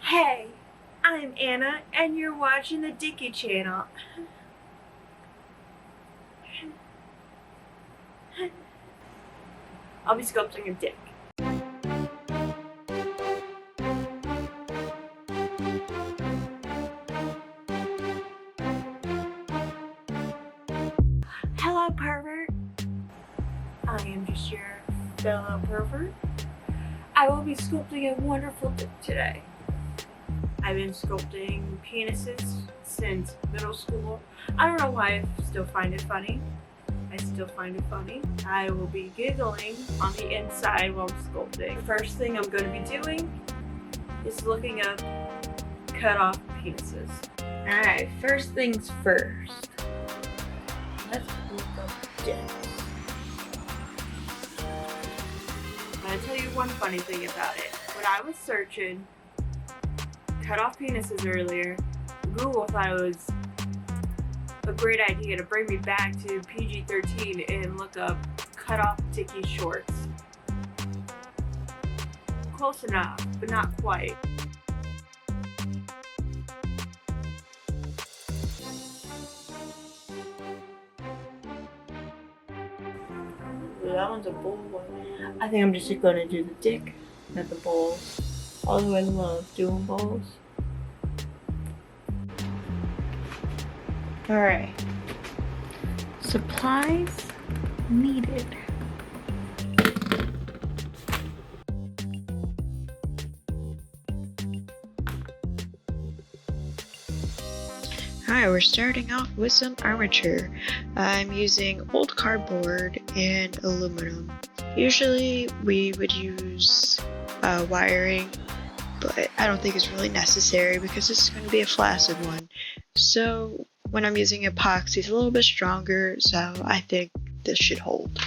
Hey, I'm Anna, and you're watching the Dicky channel. I'll be sculpting a dick. Hello, pervert. I am just your fellow pervert. I will be sculpting a wonderful dick today. I've been sculpting penises since middle school. I don't know why I still find it funny. I will be giggling on the inside while I'm sculpting. The first thing I'm going to be doing is looking up cut off penises. Alright, first things first. Let's look up dicks. I'm going to tell you one funny thing about it. When I was searching cut off penises earlier, Google thought it was a great idea to bring me back to PG-13 and look up cut off dicky shorts. Close enough, but not quite. That one's a bull one. I think I'm just gonna do the dick, not the balls. Although I love doing balls. Alright. Supplies needed. Hi, we're starting off with some armature. I'm using old cardboard and aluminum. Usually we would use wiring, but I don't think it's really necessary because it's going to be a flaccid one. So when I'm using epoxy, it's a little bit stronger, so I think this should hold.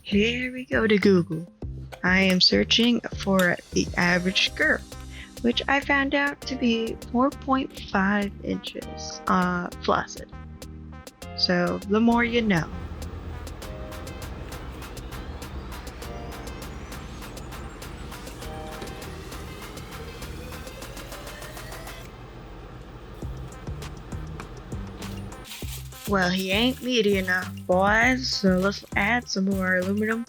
Here we go to Google. I am searching for the average girth, which I found out to be 4.5 inches flaccid. So the more you know. Well, he ain't meaty enough, boys, so let's add some more aluminum.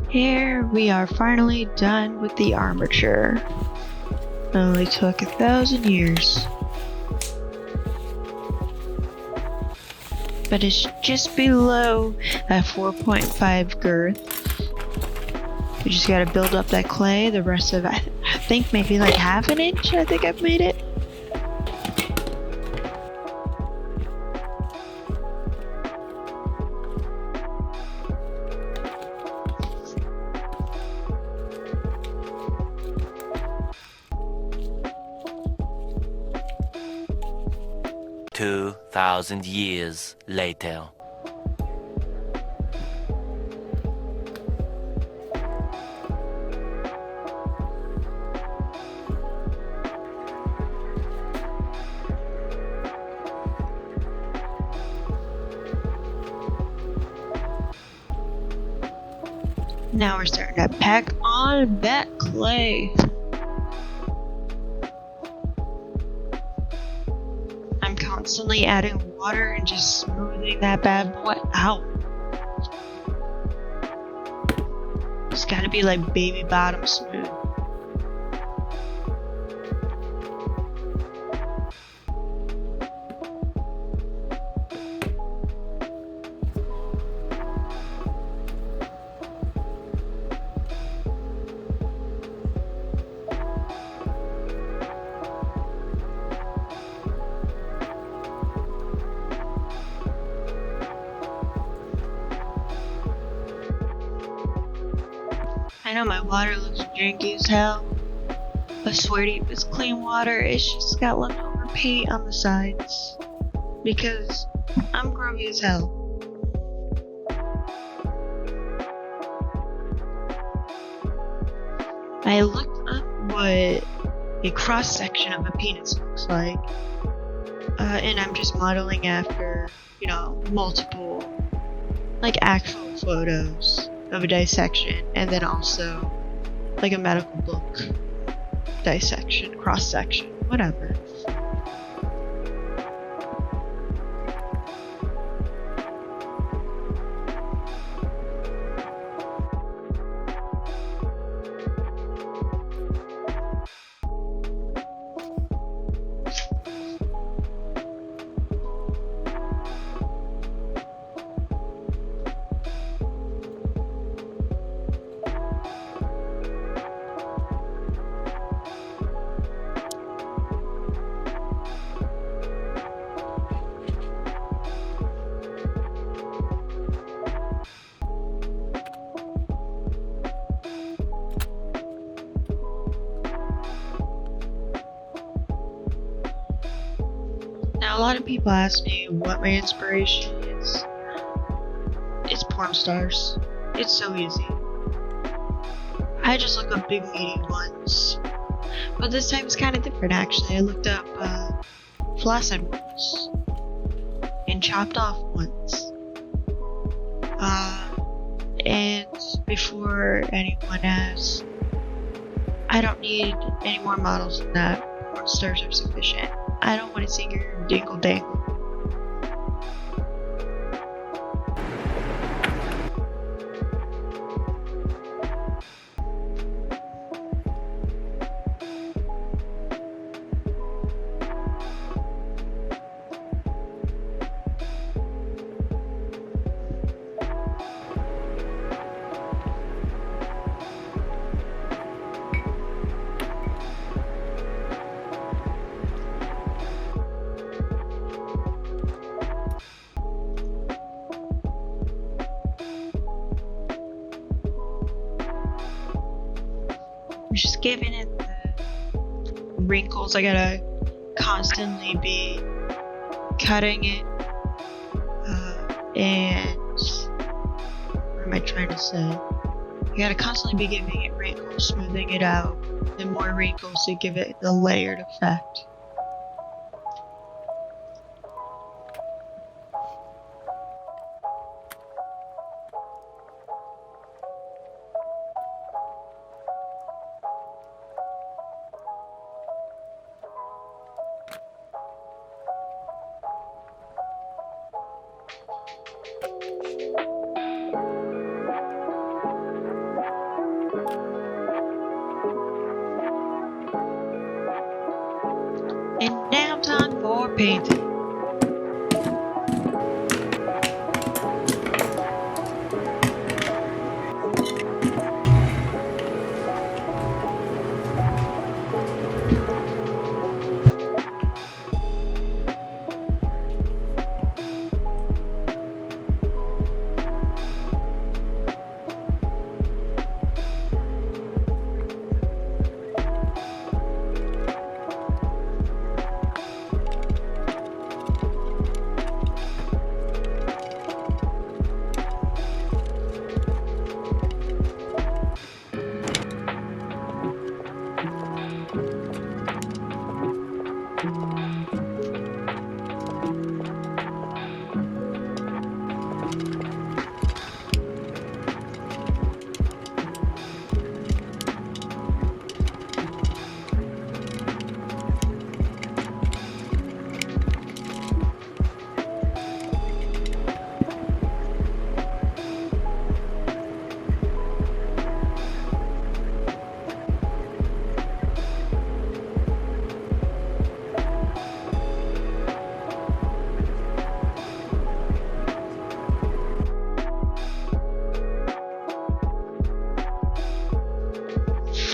Here we are finally done with the armature. It only took 1,000 years. But it's just below that 4.5 girth. We just gotta build up that clay. The rest of it, I think maybe like half an inch, I think I've made it. 2,000 years later. Now we're starting to pack on that clay. I'm constantly adding water and just smoothing that bad boy out. It's gotta be like baby bottom smooth. I know my water looks janky as hell, but swear to you, it's clean water. It's just got leftover paint on the sides because I'm grubby as hell. I looked up what a cross section of a penis looks like, and I'm just modeling after, multiple, like actual photos of a dissection, and then also like a medical book dissection, cross section, whatever. Now, a lot of people ask me what my inspiration is. It's porn stars. It's so easy. I just look up big meaty ones. But this time it's kind of different actually. I looked up flaccid ones. And chopped off ones. And before anyone asks, I don't need any more models than that. Porn stars are sufficient. I don't want to see your dingle dangle. Just giving it the wrinkles. I gotta constantly be cutting it, and what am I trying to say? You gotta constantly be giving it wrinkles, smoothing it out, and more wrinkles to give it the layered effect. And now time for painting.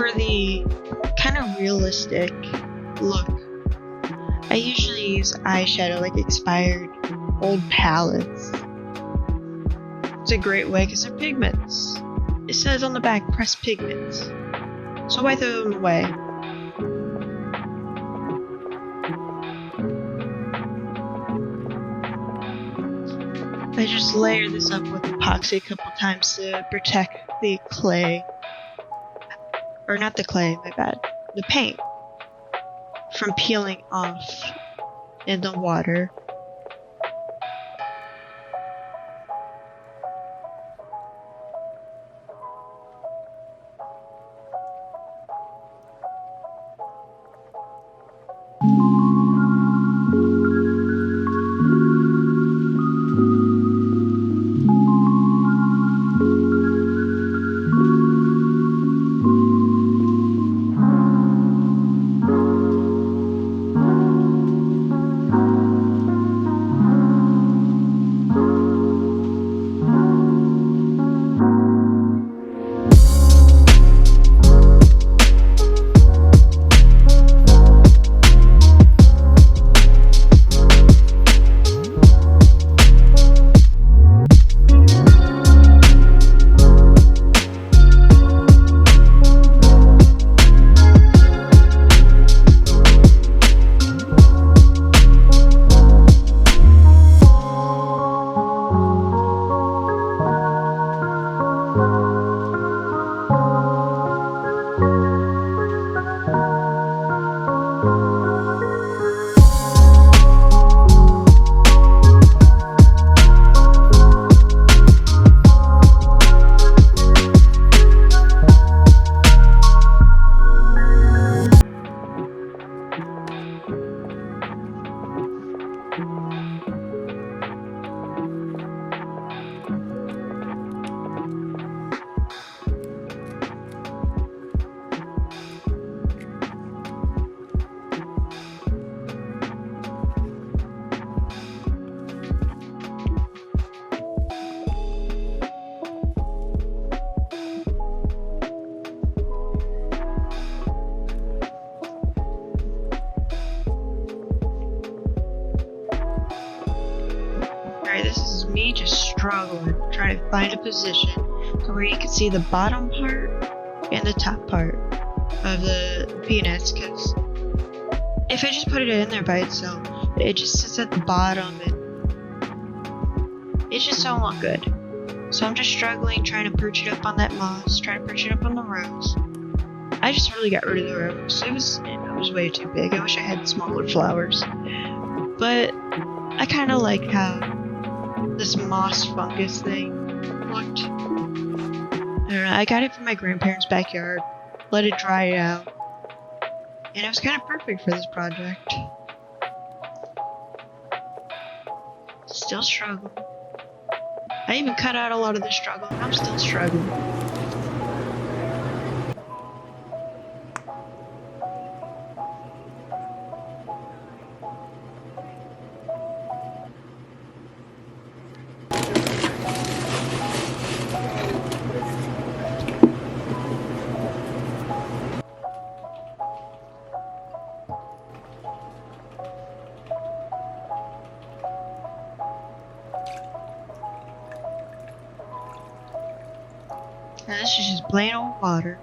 for the kind of realistic look, I usually use eyeshadow, like expired old palettes. It's a great way because they're pigments. It says on the back, press pigments. So why throw them away? I just layer this up with epoxy a couple times to protect the clay. Or not the clay, my bad. The paint from peeling off in the water. This is me just struggling, trying to find a position to where you can see the bottom part and the top part of the penis, because if I just put it in there by itself, it just sits at the bottom and it just don't look good. So I'm just struggling, trying to perch it up on that moss, trying to perch it up on the rose. I just really got rid of the rose. It was way too big. I wish I had smaller flowers. But I kind of like how this moss fungus thing looked. I don't know, I got it from my grandparents' backyard, let it dry out, and it was kind of perfect for this project. Still struggling. I even cut out a lot of the struggle, and I'm still struggling. Now this is just plain old water.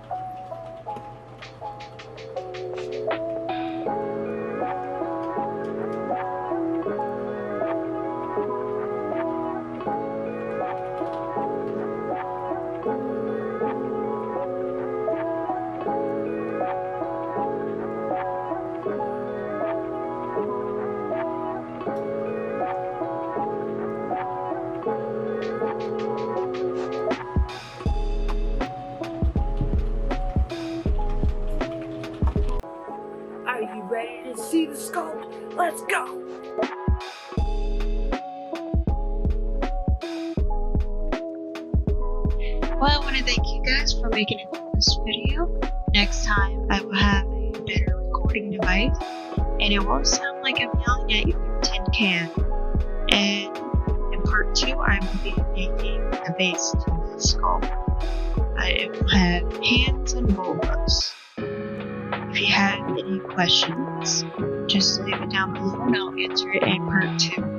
Are you ready to see the sculpt? Let's go! Well, I want to thank you guys for making it through this video. Next time I will have a better recording device, and it won't sound like I'm yelling at you through a tin can. And in part 2, I will be making the base to the sculpt. It will have hands and vulvas. questions, just leave it down below and I'll answer it in part 2.